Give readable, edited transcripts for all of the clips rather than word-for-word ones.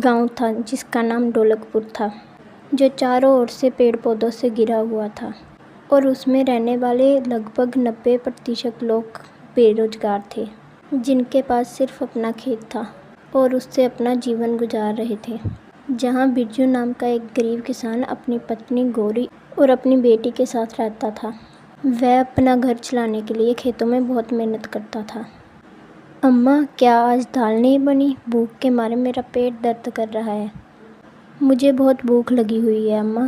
गांव था जिसका नाम ढोलकपुर था, जो चारों ओर से पेड़ पौधों से घिरा हुआ था और उसमें रहने वाले लगभग 90% लोग बेरोजगार थे, जिनके पास सिर्फ अपना खेत था और उससे अपना जीवन गुजार रहे थे। जहां बिरजू नाम का एक गरीब किसान अपनी पत्नी गौरी और अपनी बेटी के साथ रहता था। वह अपना घर चलाने के लिए खेतों में बहुत मेहनत करता था। अम्मा, क्या आज दाल नहीं बनी? भूख के मारे मेरा पेट दर्द कर रहा है। मुझे बहुत भूख लगी हुई है अम्मा,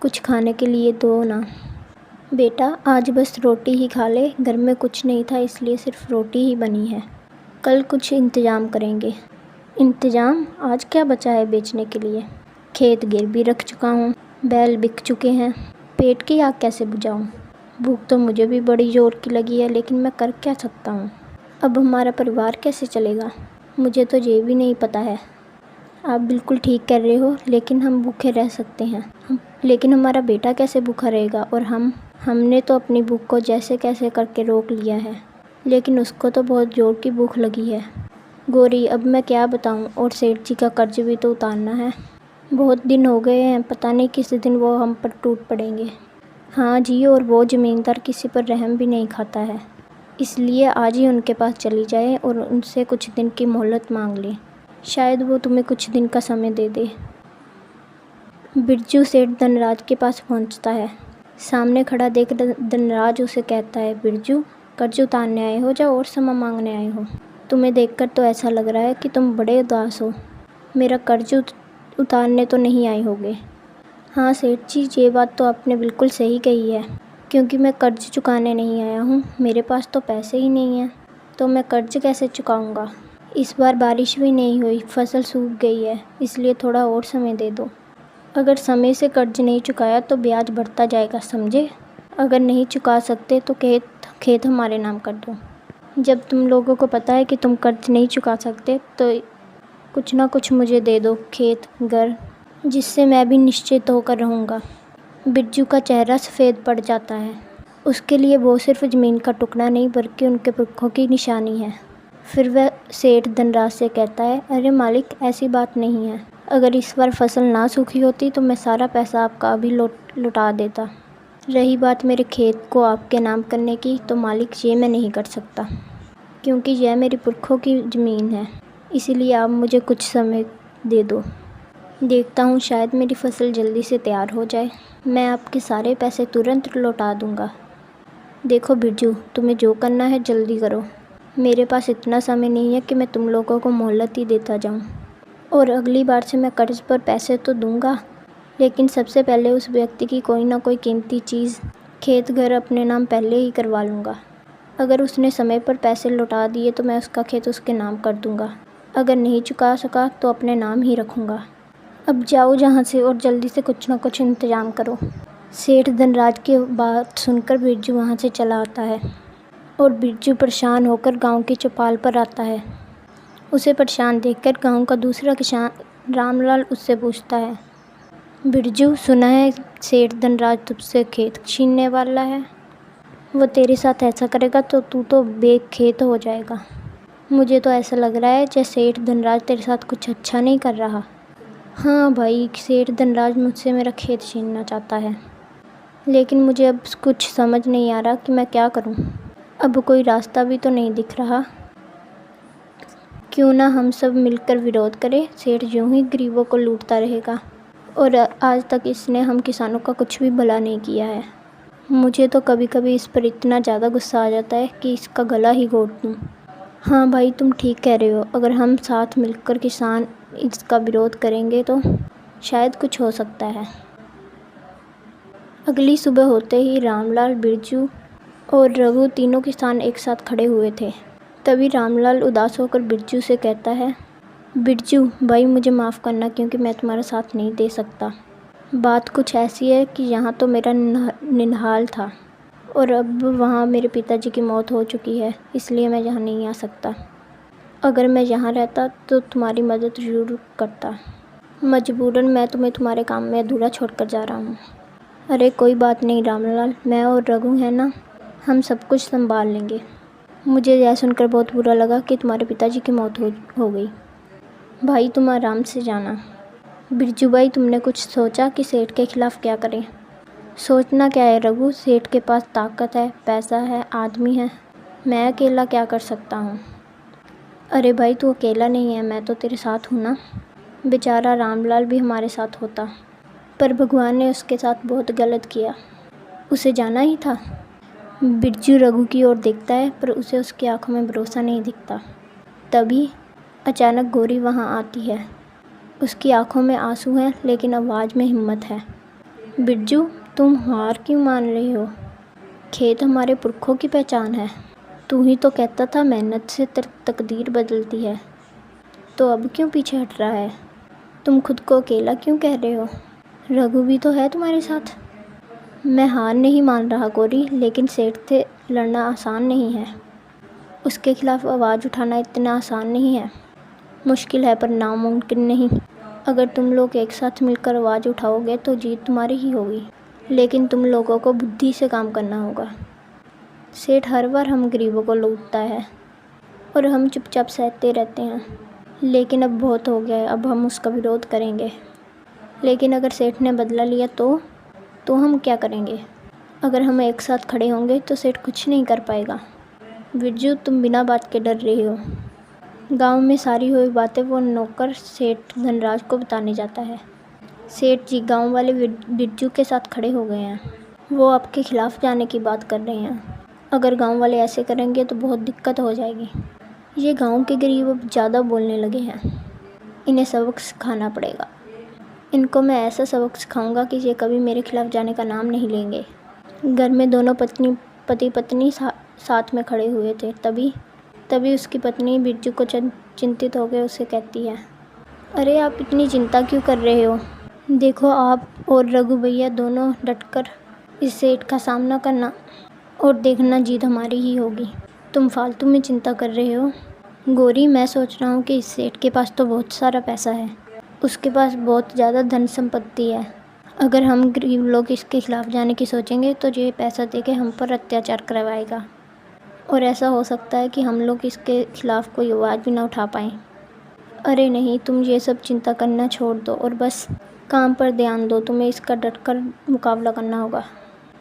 कुछ खाने के लिए दो ना। बेटा, आज बस रोटी ही खा ले, घर में कुछ नहीं था इसलिए सिर्फ रोटी ही बनी है, कल कुछ इंतज़ाम करेंगे। इंतज़ाम? आज क्या बचा है बेचने के लिए? खेत गिरवी रख चुका हूँ, बैल बिक चुके हैं, पेट की आग कैसे बुझाऊँ? भूख तो मुझे भी बड़ी ज़ोर की लगी है, लेकिन मैं कर क्या सकता हूँ? अब हमारा परिवार कैसे चलेगा? मुझे तो ये भी नहीं पता है। आप बिल्कुल ठीक कह रहे हो, लेकिन हम भूखे रह सकते हैं। लेकिन हमारा बेटा कैसे भूखा रहेगा? और हमने तो अपनी भूख को जैसे कैसे करके रोक लिया है, लेकिन उसको तो बहुत ज़ोर की भूख लगी है। गौरी, अब मैं क्या बताऊं? और सेठ जी का कर्ज भी तो उतारना है। बहुत दिन हो गए हैं, पता नहीं किस दिन वो हम पर टूट पड़ेंगे। हाँ जी, और वो ज़मींदार किसी पर रहम भी नहीं खाता है, इसलिए आज ही उनके पास चली जाए और उनसे कुछ दिन की मोहलत मांग ले। शायद वो तुम्हें कुछ दिन का समय दे दे। बिरजू सेठ धनराज के पास पहुंचता है। सामने खड़ा देख धनराज उसे कहता है, बिरजू, कर्ज उतारने आए हो या और क्षमा मांगने आए हो? तुम्हें देखकर तो ऐसा लग रहा है कि तुम बड़े उदास हो। मेरा कर्ज उतारने तो नहीं आए होगे? हाँ सेठ जी, ये बात तो आपने बिल्कुल सही कही है, क्योंकि मैं कर्ज चुकाने नहीं आया हूँ। मेरे पास तो पैसे ही नहीं हैं, तो मैं कर्ज कैसे चुकाऊँगा? इस बार बारिश भी नहीं हुई, फसल सूख गई है, इसलिए थोड़ा और समय दे दो। अगर समय से कर्ज नहीं चुकाया तो ब्याज बढ़ता जाएगा, समझे? अगर नहीं चुका सकते तो खेत हमारे नाम कर दो। जब तुम लोगों को पता है कि तुम कर्ज नहीं चुका सकते तो कुछ ना कुछ मुझे दे दो, खेत, घर, जिससे मैं भी निश्चित होकर रहूँगा। बिरजू का चेहरा सफ़ेद पड़ जाता है। उसके लिए वो सिर्फ ज़मीन का टुकड़ा नहीं बल्कि उनके पुरखों की निशानी है। फिर वह सेठ धनराज से कहता है, अरे मालिक, ऐसी बात नहीं है। अगर इस बार फसल ना सूखी होती तो मैं सारा पैसा आपका अभी लौटा देता। रही बात मेरे खेत को आपके नाम करने की, तो मालिक ये मैं नहीं कर सकता, क्योंकि यह मेरी पुरखों की ज़मीन है। इसीलिए आप मुझे कुछ समय दे दो। देखता हूँ शायद मेरी फसल जल्दी से तैयार हो जाए। मैं आपके सारे पैसे तुरंत लौटा दूँगा। देखो बिरजू, तुम्हें जो करना है जल्दी करो। मेरे पास इतना समय नहीं है कि मैं तुम लोगों को मोहलत ही देता जाऊँ। और अगली बार से मैं कर्ज पर पैसे तो दूँगा, लेकिन सबसे पहले उस व्यक्ति की कोई ना कोई कीमती चीज़, खेत, घर अपने नाम पहले ही करवा लूँगा। अगर उसने समय पर पैसे लौटा दिए तो मैं उसका खेत उसके नाम कर दूँगा। अगर नहीं चुका सका तो अपने नाम ही रखूँगा। अब जाओ यहाँ से और जल्दी से कुछ ना कुछ इंतज़ाम करो। सेठ धनराज की बात सुनकर बिरजू वहाँ से चला आता है और बिरजू परेशान होकर गांव की चौपाल पर आता है। उसे परेशान देखकर गांव का दूसरा किसान रामलाल उससे पूछता है, बिरजू, सुना है सेठ धनराज तुझसे खेत छीनने वाला है। वो तेरे साथ ऐसा करेगा तो तू तो बेखेत हो जाएगा। मुझे तो ऐसा लग रहा है जैसे सेठ धनराज तेरे साथ कुछ अच्छा नहीं कर रहा। हाँ भाई, सेठ धनराज मुझसे मेरा खेत छीनना चाहता है, लेकिन मुझे अब कुछ समझ नहीं आ रहा कि मैं क्या करूं। अब कोई रास्ता भी तो नहीं दिख रहा। क्यों ना हम सब मिलकर विरोध करें। सेठ यूं ही गरीबों को लूटता रहेगा और आज तक इसने हम किसानों का कुछ भी भला नहीं किया है। मुझे तो कभी कभी इस पर इतना ज़्यादा गुस्सा आ जाता है कि इसका गला ही घोट दूँ। हाँ भाई, तुम ठीक कह रहे हो। अगर हम साथ मिलकर किसान इसका विरोध करेंगे तो शायद कुछ हो सकता है। अगली सुबह होते ही रामलाल, बिरजू और रघु तीनों किसान एक साथ खड़े हुए थे। तभी रामलाल उदास होकर बिरजू से कहता है, बिरजू भाई, मुझे माफ़ करना क्योंकि मैं तुम्हारा साथ नहीं दे सकता। बात कुछ ऐसी है कि यहाँ तो मेरा निहाल था और अब वहाँ मेरे पिताजी की मौत हो चुकी है, इसलिए मैं यहाँ नहीं आ सकता। अगर मैं यहाँ रहता तो तुम्हारी मदद ज़रूर करता। मजबूरन मैं तुम्हें तुम्हारे काम में अधूरा छोड़कर जा रहा हूँ। अरे कोई बात नहीं रामलाल, मैं और रघु हैं ना, हम सब कुछ संभाल लेंगे। मुझे यह सुनकर बहुत बुरा लगा कि तुम्हारे पिताजी की मौत हो गई। भाई तुम आराम से जाना। बिरजू भाई, तुमने कुछ सोचा कि सेठ के खिलाफ़ क्या करें? सोचना क्या है रघु, सेठ के पास ताकत है, पैसा है, आदमी है। मैं अकेला क्या कर सकता हूँ? अरे भाई तू अकेला नहीं है, मैं तो तेरे साथ हूँ ना। बेचारा रामलाल भी हमारे साथ होता, पर भगवान ने उसके साथ बहुत गलत किया। उसे जाना ही था। बिरजू रघु की ओर देखता है, पर उसे उसकी आंखों में भरोसा नहीं दिखता। तभी अचानक गौरी वहाँ आती है। उसकी आंखों में आंसू हैं, लेकिन आवाज़ में हिम्मत है। बिरजू, तुम हार क्यों मान रहे हो? खेत हमारे पुरखों की पहचान है। तू ही तो कहता था मेहनत से तकदीर बदलती है, तो अब क्यों पीछे हट रहा है? तुम खुद को अकेला क्यों कह रहे हो? रघु भी तो है तुम्हारे साथ। मैं हार नहीं मान रहा गौरी, लेकिन सेठ से लड़ना आसान नहीं है। उसके खिलाफ आवाज़ उठाना इतना आसान नहीं है। मुश्किल है पर नामुमकिन नहीं। अगर तुम लोग एक साथ मिलकर आवाज़ उठाओगे तो जीत तुम्हारी ही होगी, लेकिन तुम लोगों को बुद्धि से काम करना होगा। सेठ हर बार हम गरीबों को लूटता है और हम चुपचाप सहते रहते हैं, लेकिन अब बहुत हो गया है, अब हम उसका विरोध करेंगे। लेकिन अगर सेठ ने बदला लिया तो हम क्या करेंगे? अगर हम एक साथ खड़े होंगे तो सेठ कुछ नहीं कर पाएगा। बिरजू, तुम बिना बात के डर रही हो। गांव में सारी हुई बातें वो नौकर सेठ धनराज को बताने जाता है। सेठ जी, गांव वाले बिरजू के साथ खड़े हो गए हैं। वो आपके खिलाफ़ जाने की बात कर रहे हैं। अगर गांव वाले ऐसे करेंगे तो बहुत दिक्कत हो जाएगी। ये गांव के गरीब अब ज़्यादा बोलने लगे हैं। इन्हें सबक सिखाना पड़ेगा। इनको मैं ऐसा सबक सिखाऊंगा कि ये कभी मेरे खिलाफ़ जाने का नाम नहीं लेंगे। घर में दोनों पति पत्नी साथ में खड़े हुए थे। तभी उसकी पत्नी बिरजू को चिंतित होकर उसे कहती है, अरे आप इतनी चिंता क्यों कर रहे हो? देखो, आप और रघु भैया दोनों डटकर इस सेठ का सामना करना और देखना, जीत हमारी ही होगी। तुम फालतू में चिंता कर रहे हो। गौरी, मैं सोच रहा हूँ कि इस सेठ के पास तो बहुत सारा पैसा है। उसके पास बहुत ज़्यादा धन संपत्ति है। अगर हम गरीब लोग इसके खिलाफ़ जाने की सोचेंगे तो ये पैसा देके हम पर अत्याचार करवाएगा, और ऐसा हो सकता है कि हम लोग इसके खिलाफ़ कोई आवाज़ भी ना उठा पाएँ। अरे नहीं, तुम ये सब चिंता करना छोड़ दो और बस काम पर ध्यान दो। तुम्हें इसका डटकर मुकाबला करना होगा।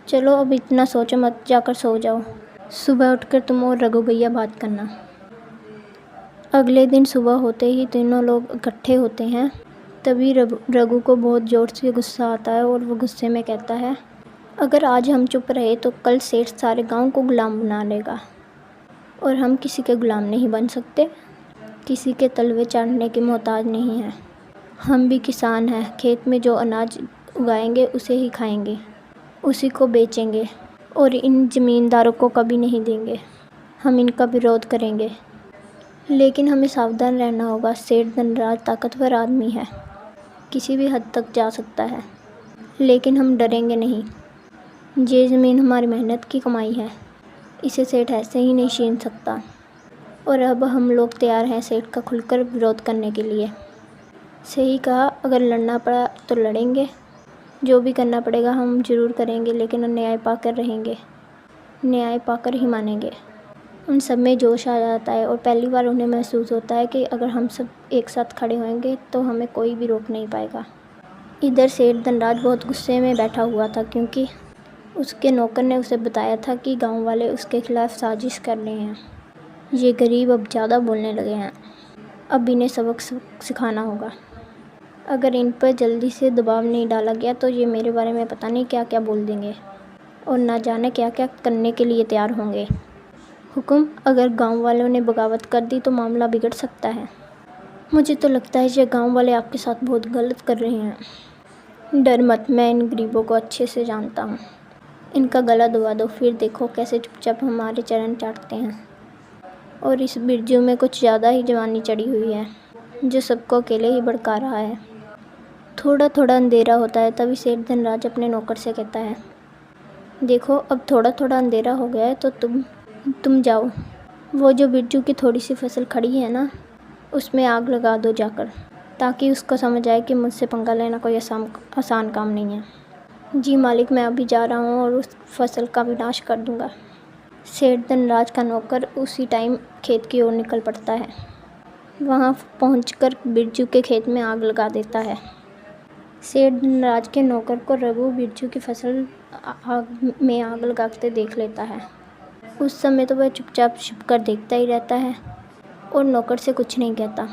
चलो अब इतना सोचो मत, जाकर सो जाओ। सुबह उठकर तुम और रघु भैया बात करना। अगले दिन सुबह होते ही तीनों लोग इकट्ठे होते हैं। तभी रघु को बहुत ज़ोर से गुस्सा आता है और वो गुस्से में कहता है, अगर आज हम चुप रहे तो कल सेठ सारे गांव को गुलाम बना लेगा, और हम किसी के गुलाम नहीं बन सकते। किसी के तलवे चाटने के मोहताज नहीं हैं। हम भी किसान हैं। खेत में जो अनाज उगाएंगे उसे ही खाएंगे, उसी को बेचेंगे और इन ज़मींदारों को कभी नहीं देंगे। हम इनका विरोध करेंगे, लेकिन हमें सावधान रहना होगा। सेठ धनराज ताकतवर आदमी है, किसी भी हद तक जा सकता है, लेकिन हम डरेंगे नहीं। ये ज़मीन हमारी मेहनत की कमाई है, इसे सेठ ऐसे ही नहीं छीन सकता। और अब हम लोग तैयार हैं सेठ का खुलकर विरोध करने के लिए। सही कहा, अगर लड़ना पड़ा तो लड़ेंगे। जो भी करना पड़ेगा हम ज़रूर करेंगे, लेकिन न्याय पाकर रहेंगे, न्याय पाकर ही मानेंगे। उन सब में जोश आ जाता है और पहली बार उन्हें महसूस होता है कि अगर हम सब एक साथ खड़े होंगे तो हमें कोई भी रोक नहीं पाएगा। इधर सेठ धनराज बहुत गुस्से में बैठा हुआ था, क्योंकि उसके नौकर ने उसे बताया था कि गांव वाले उसके खिलाफ़ साजिश कर रहे हैं। ये गरीब अब ज़्यादा बोलने लगे हैं। अब इन्हें सबक सिखाना होगा। अगर इन पर जल्दी से दबाव नहीं डाला गया तो ये मेरे बारे में पता नहीं क्या क्या बोल देंगे और ना जाने क्या क्या करने के लिए तैयार होंगे। हुक्म, अगर गांव वालों ने बगावत कर दी तो मामला बिगड़ सकता है। मुझे तो लगता है ये गांव वाले आपके साथ बहुत गलत कर रहे हैं। डर मत, मैं इन गरीबों को अच्छे से जानता हूँ। इनका गला दबा दो, फिर देखो कैसे चुपचाप हमारे चरण चाटते हैं। और इस बिरजू में कुछ ज़्यादा ही जवानी चढ़ी हुई है, जो सबको अकेले ही भड़का रहा है। थोड़ा थोड़ा अंधेरा होता है। तभी सेठ धनराज अपने नौकर से कहता है, देखो अब थोड़ा थोड़ा अंधेरा हो गया है तो तुम जाओ, वो जो बिरजू की थोड़ी सी फसल खड़ी है ना, उसमें आग लगा दो जाकर, ताकि उसको समझ आए कि मुझसे पंगा लेना कोई आसान काम नहीं है। जी मालिक, मैं अभी जा रहा हूँ और उस फसल का विनाश कर दूँगा। सेठ धनराज का नौकर उसी टाइम खेत की ओर निकल पड़ता है। वहाँ पहुंचकर बिरजू के खेत में आग लगा देता है। सेठ धनराज के नौकर को रघु बिरजू की फसल आग लगाते देख लेता है। उस समय तो वह चुपचाप छुपकर देखता ही रहता है और नौकर से कुछ नहीं कहता।